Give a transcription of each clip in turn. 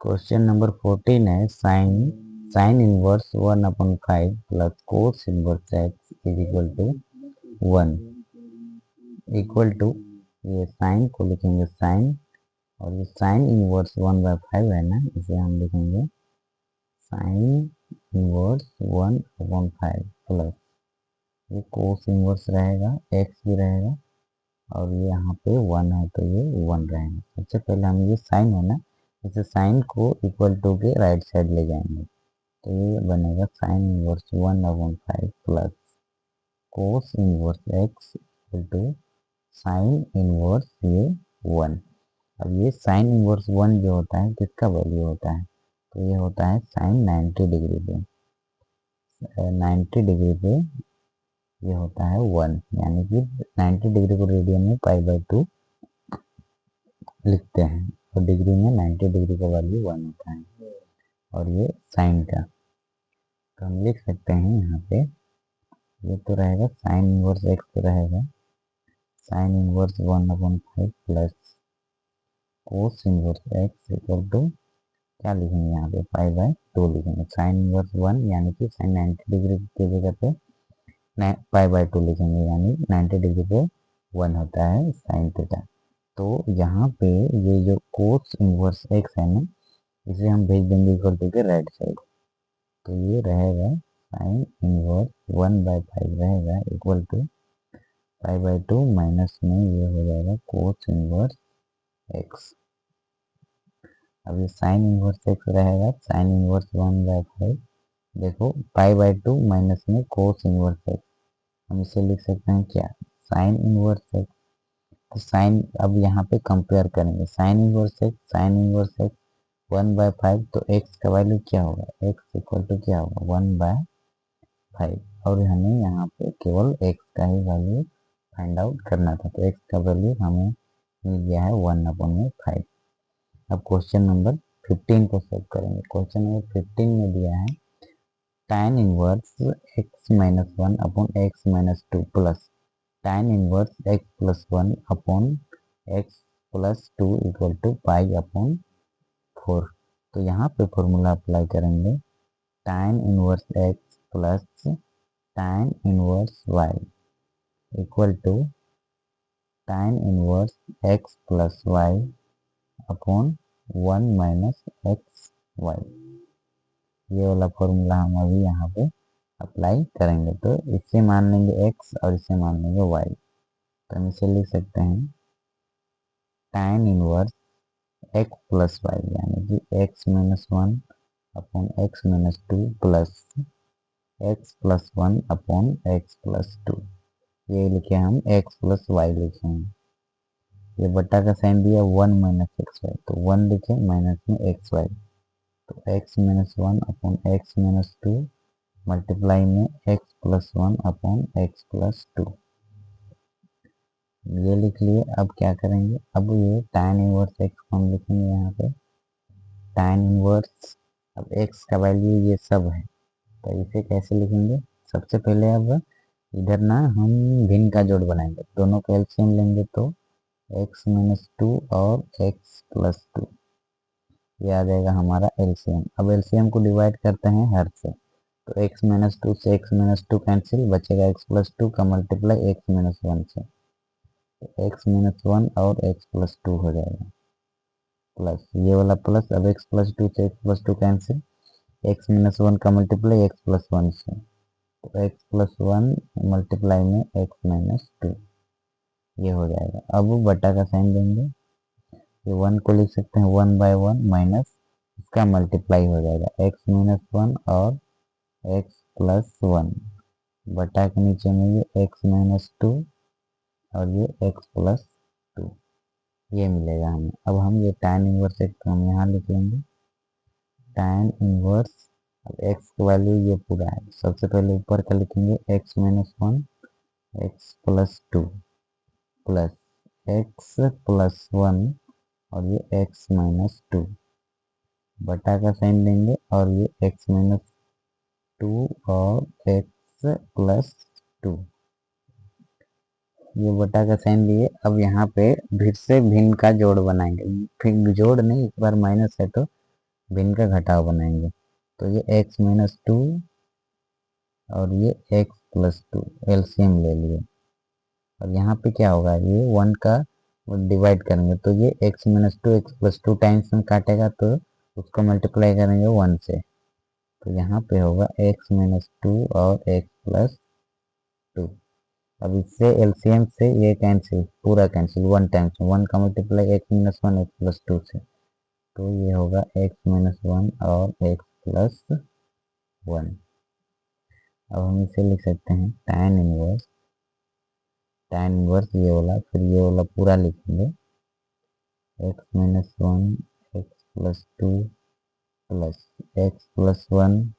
Question number 14 है sine inverse 1/5 plus cos inverse x is equal to 1 equal to, ये sine को लिखेंगे sign, और ये साइन इनवर्स 1/5 है ना, इसे हम लिखेंगे साइन इनवर्स 1/5 प्लस ये कोस इनवर्स रहेगा, एक्स भी रहेगा, और ये यहाँ पे 1 है तो ये 1 रहेगा। सबसे पहले हम ये साइन है ना, इसे साइन को इक्वल टू के राइट साइड ले जाएंगे, तो ये बनेगा sine inverse 1/5 plus cos inverse x equal to sine inverse ये 1। अब ये साइन इनवर्स 1 जो होता है किसका वैल्यू होता है, तो ये होता है साइन 90 डिग्री पे, 90 डिग्री पे ये होता है 1, यानी कि 90 डिग्री को रेडियन में π/2 लिखते हैं, और डिग्री में 90 डिग्री का वैल्यू 1 होता है, और ये साइन का, तो हम लिख सकते हैं यहाँ पे, ये तो रहेगा साइन इनवर्स एक्स तो रहेगा sine inverse 1/5 plus cos inverse x equal to, क्या लिखेंगे यहाँ पे π/2 लिखेंगे, साइन इनवर्स 1 यानी कि साइन 90 डिग्री की जगह पे π/2 लिखेंगे, यानी 90 डिग्री पे 1 होता है साइन थीटा। तो यहाँ पे ये जो कोस इनवर्स एक्स है ना, इसे हम भेज देंगे इक्वल टू के राइट साइड, तो ये रहेगा साइन इनवर्स 1/5 रहेगा इक्वल टू π/2 माइनस में ये हो जाएगा कोस इनवर्स एक्स। अब ये साइन इनवर्स एक्स रहेगा साइन इनवर्स 1/5, देखो π/2 माइनस में कोस इनवर्स एक्स, हम इसे लिख सकते हैं क्या, साइन इनवर्स एक्स। तो साइन, अब यहाँ पे कंपेयर करेंगे साइन इनवर्स एक्स 1/5, तो एक्स का वैल्यू क्या होगा, एक्स इक्वल टू क्या होगा 1/5, और हमें यहाँ पे केवल एक्स का ही वैल्यू फाइंड आउट करना था, तो एक्स का वैल्यू हमें मिल गया है 1/5। अब क्वेश्चन नंबर 15 को सॉल्व करेंगे। क्वेश्चन नंबर 15 में दिया है tan inverse x minus 1 upon x minus 2 plus tan inverse x plus 1 upon x plus 2 equal to π/4। तो यहाँ पे फॉर्मूला अप्लाई करेंगे, tan inverse x plus tan inverse y equal to tan inverse x plus y upon 1 minus x y. ये वाला formula हम अभी यहाँ पे अप्लाई करेंगे, तो इससे मान लेंगे x और इससे मान लेंगे y, तो हम इसे लिख सकते हैं tan inverse x plus y, यानी कि x minus 1 upon x minus 2 plus x plus 1 upon x plus 2, ये लिखे हम x प्लस वाई लिखे हैं। ये बट्टा का साइन दिया 1 माइनस एक्स वाई, तो 1 लिखे माइनस में एक्स वाई, तो x minus 1 upon x minus 2 multiply में x plus 1 upon x plus 2, ये लिख लिए। अब क्या करेंगे, अब ये tan इनवर्स x को हम लिखेंगे यहाँ पे tan इनवर्स, अब x का वैल्यू ये सब है, तो इसे कैसे लिखेंगे, सबसे पहले अब इधर ना हम भिन्न का जोड़ बनाएंगे, दोनों का एलसीएम लेंगे तो x माइनस 2 और x प्लस 2, ये आ जाएगा हमारा एलसीएम। अब एलसीएम को डिवाइड करते हैं हर से, तो x माइनस 2 से x माइनस 2 कैंसिल, बचेगा x प्लस 2 का मल्टीप्लाई x माइनस 1 से, तो x माइनस 1 और x प्लस 2 हो जाएगा, प्लस ये वाला प्लस, अब x प्लस 2 से x plus 2 cancel, x minus 1 का मल्टीप्लाई x प्लस 1 से, तो x प्लस 1 मल्टीप्लाई में x माइनस 2, ये हो जाएगा। अब बटा का साइन देंगे, ये 1 को लिख सकते हैं 1/1 माइनस इसका मल्टीप्लाई हो जाएगा x माइनस 1 और x प्लस 1, बटा के नीचे में ये x माइनस 2 और ये x प्लस 2, ये मिलेगा हमें। अब हम ये tan इनवर्स x को हम यहाँ लिख लेंगे, tan इनवर्स, अब x का वैल्यू ये पूरा है, सबसे पहले ऊपर का लिखेंगे x minus 1 x plus 2 plus x plus 1 और ये x माइनस 2, बटा का साइन देंगे, और ये x माइनस 2 और x प्लस 2, ये बटा का साइन दिए। अब यहाँ पे फिर से भिन्न का जोड़ बनाएंगे, फिर जोड़ नहीं, एक बार माइनस है तो भिन्न का घटाव बनाएंगे, तो ये x माइनस टू और ये x प्लस टू एलसीएम ले लिए, और यहाँ पे क्या होगा, ये 1 का डिवाइड करेंगे तो ये x minus two x plus two times में काटेगा, तो उसको मल्टीप्लाई करेंगे 1 से, तो यहाँ पे होगा x माइनस टू और x प्लस टू। अब इससे एलसीएम से ये कैंसिल, पूरा कैंसिल 1 टाइम्स, 1 का multiply x minus one x plus two से, तो ये होगा x माइनस वन और x प्लस वन। अब हम इसे लिख सकते हैं tan इनवर्स ये वाला, फिर ये वाला पूरा लिखेंगे x minus one x plus two plus x plus one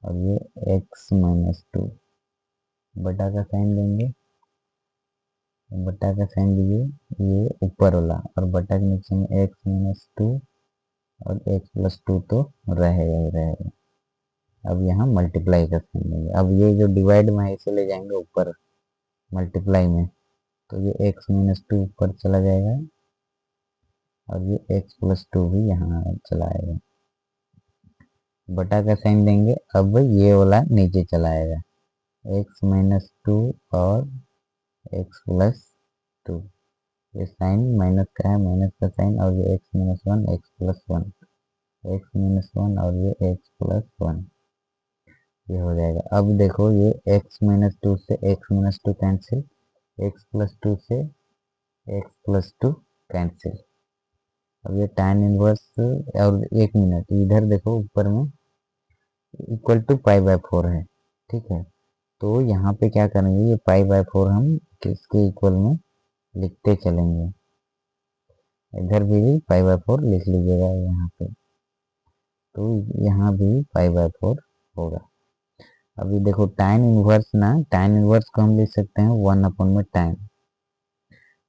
और ये x माइनस टू, बटा का साइन लेंगे, बटा का साइन लिए ये ऊपर वाला, और बटा के नीचे में x माइनस टू और x प्लस टू तो रहेगा ही रहेगा। अब यहाँ मल्टीप्लाई का साइन लेंगे, अब ये जो डिवाइड में है इसे ले जाएंगे ऊपर मल्टीप्लाई में, तो ये x माइनस टू ऊपर चला जाएगा और ये x प्लस टू भी यहाँ चला आएगा, बटा का साइन देंगे, अब ये वाला नीचे चला आएगा x माइनस टू और x प्लस टू, ये साइन माइनस का है, माइनस का साइन, और ये x minus one x plus one, x minus one और ये x प्लस वन, ये हो जाएगा। अब देखो ये x माइनस टू से x minus two cancel, x plus two से x प्लस टू कैंसिल। अब ये tan इनवर्स, और एक मिनट इधर देखो ऊपर में equal to pi by four है, ठीक है, तो यहाँ पे क्या करेंगे, ये पाई बाय फोर हम किसके इक्वल में लिखते चलेंगे, इधर भी पाई बाय फोर लिख लीजिएगा यहाँ पे, तो यहाँ भी पाई बाय फोर होगा। अभी देखो tan इनवर्स ना, tan इनवर्स को हम लिख सकते हैं 1 अपॉन में tan,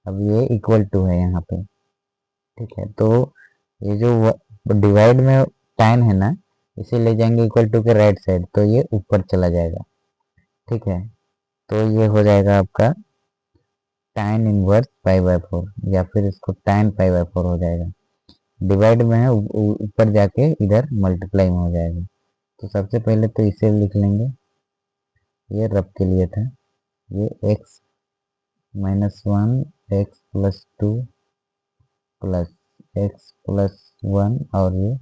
अब ये इक्वल टू है यहाँ पे, ठीक है, तो ये जो डिवाइड में tan है ना, इसे ले जाएंगे इक्वल टू के राइट साइड, तो ये ऊपर चला जाएगा, ठीक है, तो ये हो जाएगा आपका tan inverse pi by four, या फिर इसको tan पाई बाय फोर हो जाएगा, डिवाइड में है ऊपर जाके इधर मल्टीप्लाई में हो जाएगा। तो सबसे पहले तो इसे लिख लेंगे, ये रब के लिए था, ये x minus one x plus two plus x plus one और ये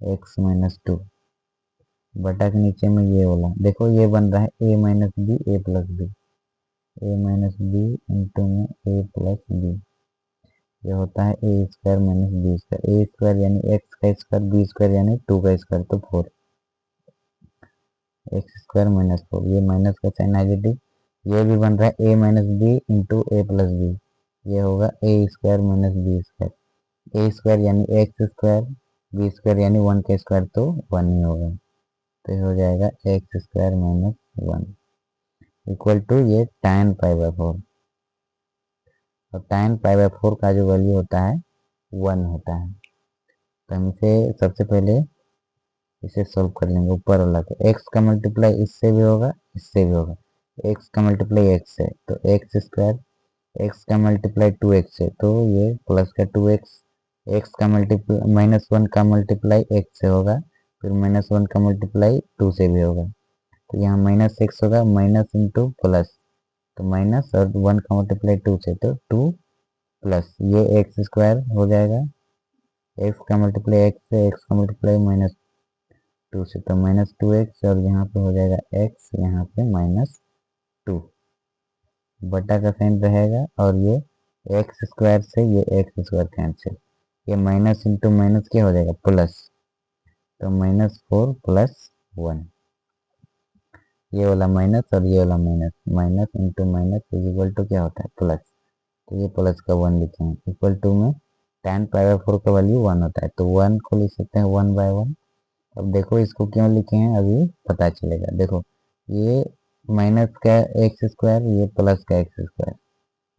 x माइनस टू, बटा के नीचे में ये वाला, देखो ये बन रहा है a minus b a plus b, a minus b into में ए प्लस बी, ये होता है a square minus b square, a square यानी एक्स का स्क्वायर, बी स्क्वायर यानी टू का स्क्वायर, तो four, x square minus four, ये माइनस का साइन नेगेटिव, ये भी बन रहा है a minus b into a plus b, ये होगा a square minus b square, a square यानी एक्स स्क्वायर, बी स्क्वायर यानी वन का स्क्वायर, तो वन ही होगा, तो ये हो जाएगा x square minus one equal to ये tan पाई बाय फोर, और tan पाई बाय फोर का जो वैल्यू होता है 1 होता है, तो हम इसे सबसे पहले इसे सोल्व कर लेंगे ऊपर वाला, तो x का मल्टीप्लाई इससे भी होगा इससे भी होगा, x का मल्टीप्लाई x से तो एक्स स्क्वायर, x का मल्टीप्लाई टू एक्स है तो ये प्लस का टू एक्स, एक्स का मल्टीप्लाई माइनस वन का मल्टीप्लाई x से होगा, फिर माइनस वन का मल्टीप्लाई टू से भी होगा, तो यहाँ माइनस एक्स होगा, माइनस इंटू प्लस, तो माइनस और वन का मल्टीप्लाई टू से, तो टू प्लस ये एक्स स्क्वायर हो जाएगा, एक्स का मल्टीप्लाई एक्स से, एक्स का मल्टीप्लाई माइनस टू से, तो माइनस टू एक्स, और यहाँ पे हो जाएगा एक्स, यहाँ पे माइनस टू, बटा का साइन रहेगा, और ये एक्स स्क्वायर से ये एक्स स्क्वायर कैंसिल, ये माइनस इंटू माइनस क्या हो जाएगा प्लस, तो माइनस फोर प्लस वन, ये वाला माइनस और ये वाला minus, minus into minus is equal to क्या होता है प्लस, तो ये प्लस का वन लिखे हैं, इक्वल टू में tan पाई बाय फोर का वैल्यू वन होता है, तो वन को लिख सकते हैं वन बाय वन। अब देखो इसको क्यों लिखे हैं अभी पता चलेगा, देखो ये माइनस का एक्स स्क्वायर, ये प्लस का एक्स स्क्वायर,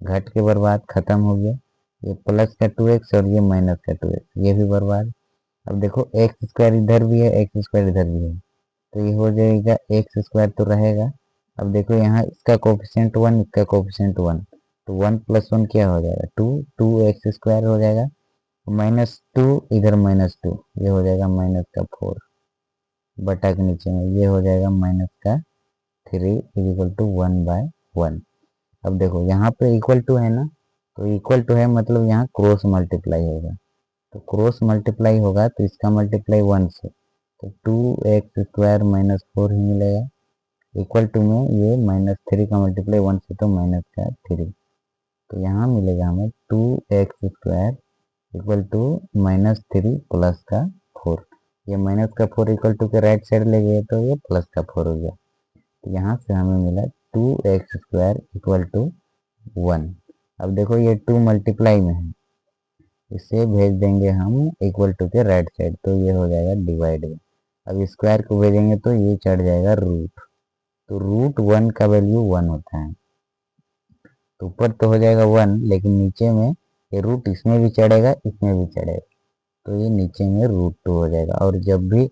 घट के बर्बाद खत्म हो गया, ये प्लस का टू एक्स और ये माइनस का टू एक्स, ये भी बर्बाद। अब देखो एक्स स्क्वायर इधर भी है, एक्स स्क्वायर इधर भी है, तो ये हो जाएगा एक्स स्क्वायर तो रहेगा। अब देखो यहाँ इसका कोफिशिएंट वन, इसका कोफिशिएंट वन, तो वन प्लस वन क्या हो जाएगा टू, टू एक्स स्क्वायर हो जाएगा, -2 इधर -2, ये हो जाएगा -4 बटा के नीचे में ये हो जाएगा -3 इक्वल टू 1/1। अब देखो यहाँ पे इक्वल टू है ना, तो इक्वल टू है मतलब यहाँ क्रॉस मल्टीप्लाई होगा, तो क्रॉस मल्टीप्लाई होगा तो इसका मल्टीप्लाई 1 से, तो 2x² -4 ही मिलेगा। इक्वल टू में ये -3 का मल्टीप्लाई 1 से तो -3, तो यहाँ मिलेगा हमें 2x² इक्वल टू -3 प्लस का 4। ये माइनस का 4 इक्वल टू के राइट साइड ले गए तो ये प्लस का 4 हो गया, तो यहाँ से हमें मिला 2x² इक्वल टू 1। अब देखो ये 2 मल्टीप्लाई में है, इसे भेज देंगे हम इक्वल टू के राइट साइड, तो ये हो जाएगा डिवाइड में। अब स्क्वायर को भेजेंगे तो ये चढ़ जाएगा रूट, तो √1 का वैल्यू 1 होता है, तो ऊपर तो हो जाएगा 1 लेकिन नीचे में ये रूट इसमें भी चढ़ेगा इसमें भी चढ़ेगा, तो ये नीचे में √2 हो जाएगा। और जब भी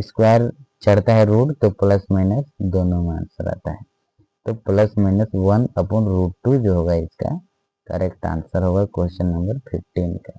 स्क्वायर चढ़ता है रूट तो प्लस माइनस दोनों में आंसर आता है, तो +-1/√2 जो होगा इसका करेक्ट आंसर होगा क्वेश्चन नंबर 15 का।